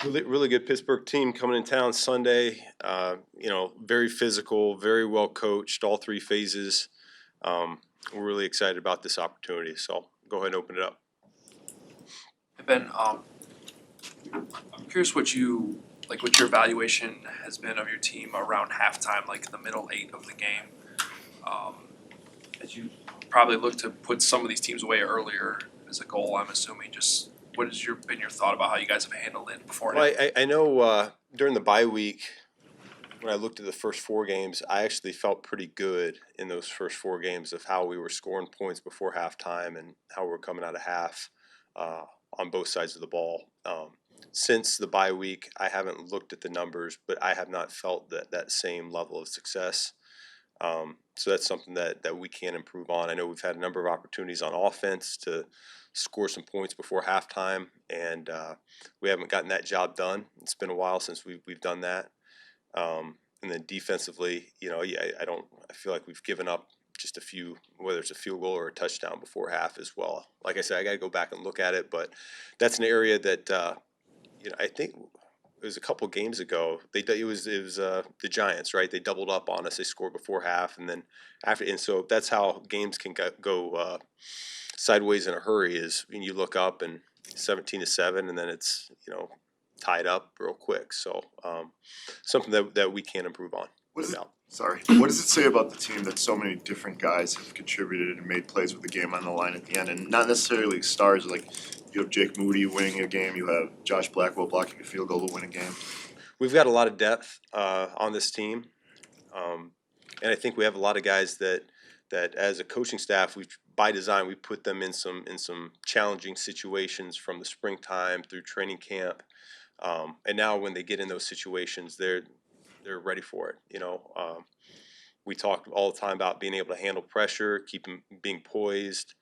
Really good Pittsburgh team coming in town Sunday. Very physical, very well coached, all three phases. We're really excited about this opportunity, so I'll go ahead and open it up. Ben, I'm curious what your evaluation has been of your team around halftime, like the middle 8 of the game. As you probably look to put some of these teams away earlier as a goal, I'm assuming. Just what has been your thought about how you guys have handled it beforehand? Well, I know during the bye week, when I looked at the first 4 games, I actually felt pretty good in those first 4 games of how we were scoring points before halftime and how we were coming out of half on both sides of the ball. Since the bye week, I haven't looked at the numbers, but I have not felt that same level of success. So that's something that we can improve on. I know we've had a number of opportunities on offense to score some points before halftime, and we haven't gotten that job done. It's been a while since we've done that. And then defensively, I feel like we've given up just a few, whether it's a field goal or a touchdown before half as well. Like I said, I got to go back and look at it, but that's an area that I think it was a couple games ago. It was the Giants, right? They doubled up on us. They scored before half, and then after, and so that's how games can go sideways in a hurry. Is when you look up and 17-7, and then it's tied up real quick. So something that we can improve on. What does it say about the team that so many different guys have contributed and made plays with the game on the line at the end, and not necessarily stars? Like you have Jake Moody winning a game, you have Josh Blackwell blocking a field goal to win a game. We've got a lot of depth on this team, and I think we have a lot of guys that as a coaching staff, by design we put them in some challenging situations from the springtime through training camp, and now when they get in those situations, they're ready for it. We talk all the time about being able to handle pressure, being poised,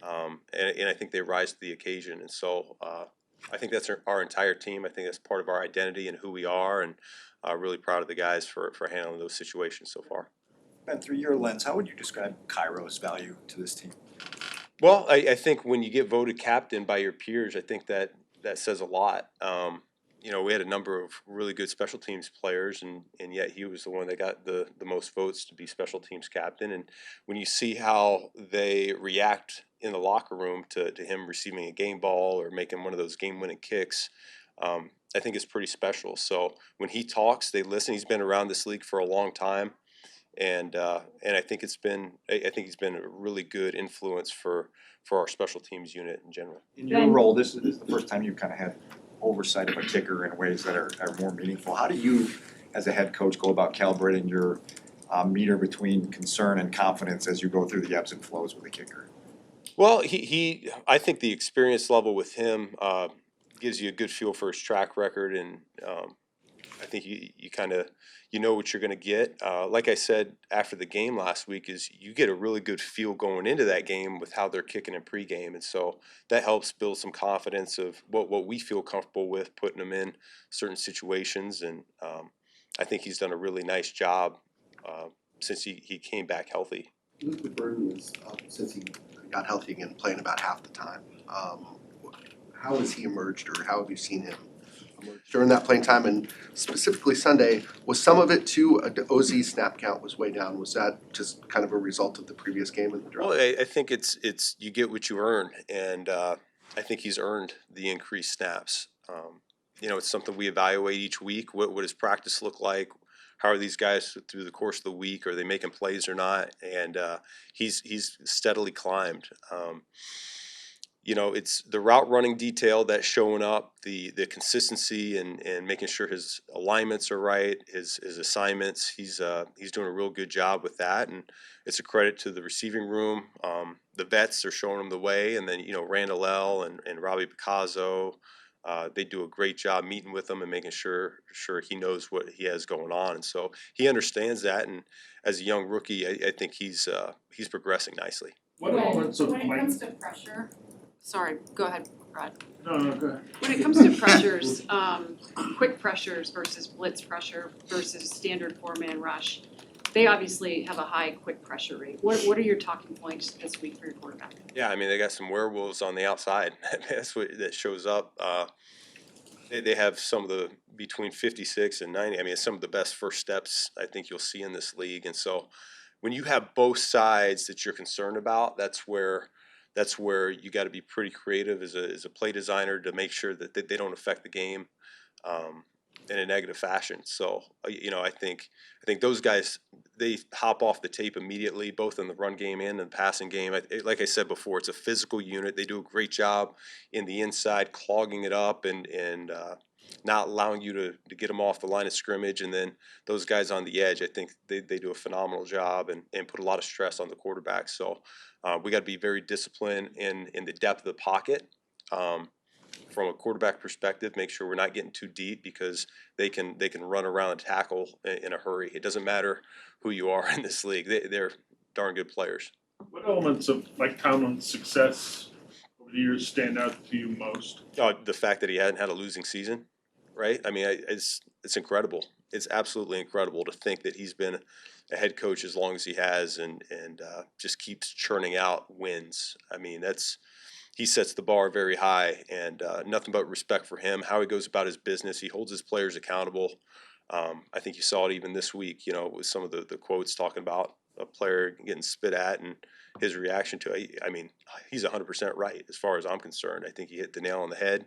and I think they rise to the occasion. And so I think that's our entire team. I think that's part of our identity and who we are, and really proud of the guys for handling those situations so far. And through your lens, how would you describe Cairo's value to this team? Well, I think when you get voted captain by your peers, I think that says a lot. We had a number of really good special teams players, and yet he was the one that got the most votes to be special teams captain. And when you see how they react in the locker room to him receiving a game ball or making one of those game-winning kicks, I think it's pretty special. So when he talks, they listen. He's been around this league for a long time, and I think he's been a really good influence for our special teams unit in general. In your role, this is the first time you've kind of had oversight of a kicker in ways that are more meaningful. How do you, as a head coach, go about calibrating your meter between concern and confidence as you go through the ebbs and flows with a kicker? Well, I think the experience level with him gives you a good feel for his track record, and I think you kind of know what you're going to get. Like I said after the game last week, is you get a really good feel going into that game with how they're kicking in pregame, and so that helps build some confidence of what we feel comfortable with putting them in certain situations. And I think he's done a really nice job since he came back healthy. Luke McBurden was, since he got healthy again, playing about half the time. How has he emerged, or how have you seen him emerge during that playing time? And specifically Sunday, was some of it too, OZ snap count was way down. Was that just kind of a result of the previous game in the draw? Well, I think it's you get what you earn, and I think he's earned the increased snaps. It's something we evaluate each week. What does practice look like? How are these guys through the course of the week? Are they making plays or not? And he's steadily climbed. It's the route running detail that's showing up, the consistency and making sure his alignments are right, his assignments. He's doing a real good job with that, and it's a credit to the receiving room. The vets are showing him the way, and then Randall L. and Robbie Picasso. They do a great job meeting with him and making sure he knows what he has going on, and so he understands that. And as a young rookie, I think he's progressing nicely. When it comes to pressure, sorry, go ahead, Brad. No, go ahead. When it comes to pressures, quick pressures versus blitz pressure versus standard 4-man rush, they obviously have a high quick pressure rate. What are your talking points this week for your quarterback? Yeah, they got some werewolves on the outside. That's what that shows up. They have some of the between 56 and 90. I mean, it's some of the best first steps I think you'll see in this league. And so, when you have both sides that you're concerned about, that's where you got to be pretty creative as a play designer to make sure that they don't affect the game um, in a negative fashion. So I think those guys, they hop off the tape immediately, both in the run game and in the passing game. Like I said before, it's a physical unit. They do a great job in the inside, clogging it up and not allowing you to get them off the line of scrimmage. And then those guys on the edge, I think they do a phenomenal job and put a lot of stress on the quarterback. So we got to be very disciplined in the depth of the pocket. Um, from a quarterback perspective, make sure we're not getting too deep because they can run around and tackle in a hurry. It doesn't matter who you are in this league; they're darn good players. What elements of like Tomlin's success over the years stand out to you most? The fact that he hadn't had a losing season, right? I mean, it's incredible. It's absolutely incredible to think that he's been a head coach as long as he has and just keeps churning out wins. I mean, he sets the bar very high, and nothing but respect for him. How he goes about his business, he holds his players accountable. I think you saw it even this week. With some of the quotes talking about a player getting spit at and his reaction to it. I mean, he's 100% right as far as I'm concerned. I think he hit the nail on the head.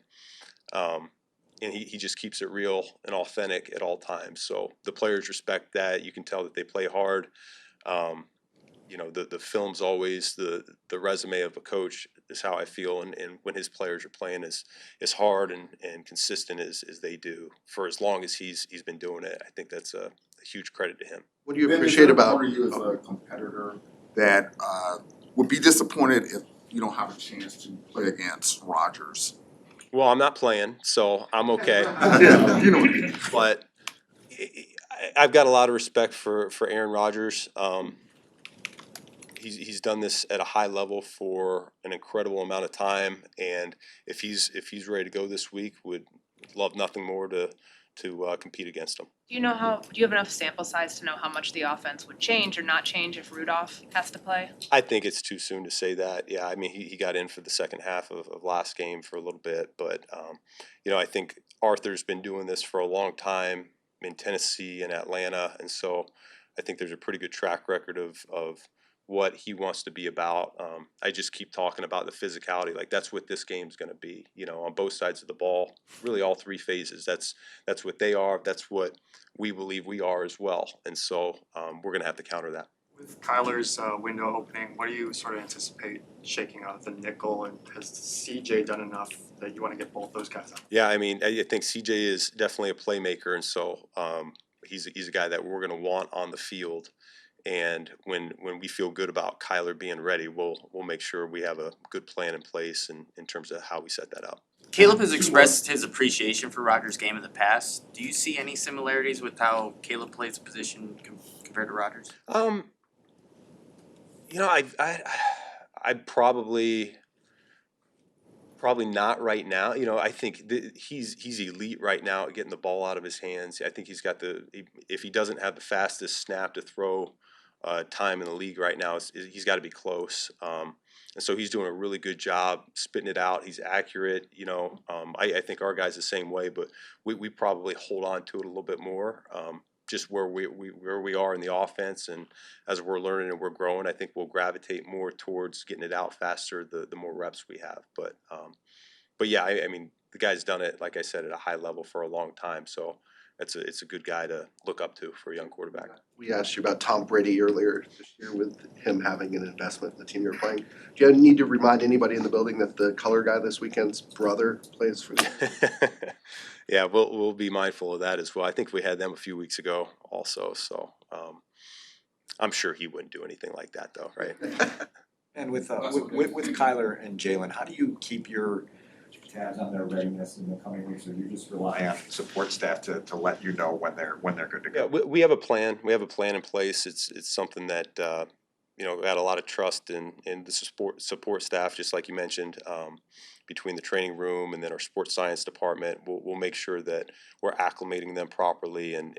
Um, and he just keeps it real and authentic at all times. So the players respect that. You can tell that they play hard. Um, the film's always the resume of a coach is how I feel, and when his players are playing as hard and consistent as they do for as long as he's been doing it. I think that's a huge credit to him. What do you Ben, is appreciate there a about? part of you as a competitor that would be disappointed if you don't have a chance to play against Rodgers? Well, I'm not playing, so I'm okay. Yeah, you know what I mean. But I've got a lot of respect for Aaron Rodgers. He's done this at a high level for an incredible amount of time, and if he's ready to go this week, would love nothing more to compete against him. Do you have enough sample size to know how much the offense would change or not change if Rudolph has to play? I think it's too soon to say that. Yeah, I mean he got in for the second half of last game for a little bit, but I think Arthur's been doing this for a long time in Tennessee and Atlanta, and so I think there's a pretty good track record of what he wants to be about. I just keep talking about the physicality. Like that's what this game's going to be. On both sides of the ball, really all three phases. That's what they are. That's what we believe we are as well. And so we're going to have to counter that. With Kyler's window opening, what do you sort of anticipate shaking out of the nickel, and has CJ done enough that you want to get both those guys out? Yeah, I mean, I think CJ is definitely a playmaker, and so he's a guy that we're going to want on the field. And when we feel good about Kyler being ready, we'll make sure we have a good plan in place in terms of how we set that up. Caleb has expressed his appreciation for Rodgers' game in the past. Do you see any similarities with how Caleb plays position compared to Rodgers? I'd probably not right now. I think he's elite right now at getting the ball out of his hands. I think he's got if he doesn't have the fastest snap to throw time in the league right now, he's got to be close. And so he's doing a really good job spitting it out. He's accurate. I think our guy's the same way, but we probably hold on to it a little bit more. Just where we are in the offense, and as we're learning and we're growing, I think we'll gravitate more towards getting it out faster the more reps we have. But yeah, I mean the guy's done it, like I said, at a high level for a long time. So it's a good guy to look up to for a young quarterback. We asked you about Tom Brady earlier this year with him having an investment in the team you're playing. Do you need to remind anybody in the building that the color guy this weekend's brother plays for the Yeah, we'll be mindful of that as well. I think we had them a few weeks ago also, so I'm sure he wouldn't do anything like that though, right? And with Kyler and Jalen, how do you keep your tabs on their readiness in the coming weeks, or you just rely on support staff to let you know when they're good to Yeah, go? we have a plan. We have a plan in place. It's something that we had a lot of trust in the support staff, just like you mentioned, between the training room and then our sports science department. We'll make sure that we're acclimating them properly. And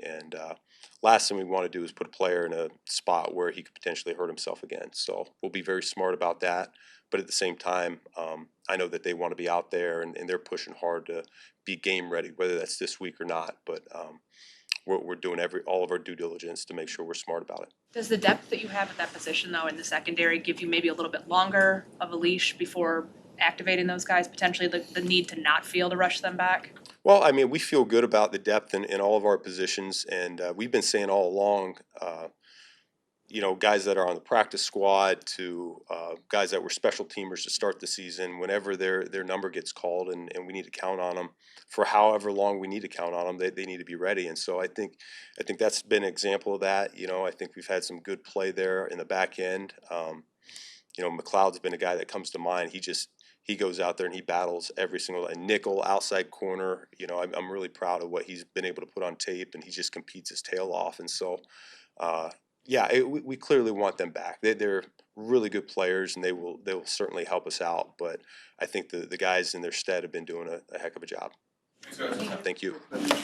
last thing we want to do is put a player in a spot where he could potentially hurt himself again. So we'll be very smart about that. but at the same time, I know that they want to be out there and they're pushing hard to be game ready, whether that's this week or not. But we're doing all of our due diligence to make sure we're smart about it. Does the depth that you have at that position though in the secondary give you maybe a little bit longer of a leash before activating those guys, potentially the need to not feel to rush them back? Well, I mean, we feel good about the depth in all of our positions, and we've been saying all along, guys that are on the practice squad to guys that were special teamers to start the season, whenever their number gets called and we need to count on them for however long we need to count on them, they need to be ready. And so I think that's been an example of that. I think we've had some good play there in the back end. McLeod's been a guy that comes to mind. He goes out there and he battles every single nickel, outside corner. I'm really proud of what he's been able to put on tape, and he just competes his tail off. And so, we clearly want them back. They're really good players, and they will certainly help us out. But I think the guys in their stead have been doing a heck of a job. Thank you.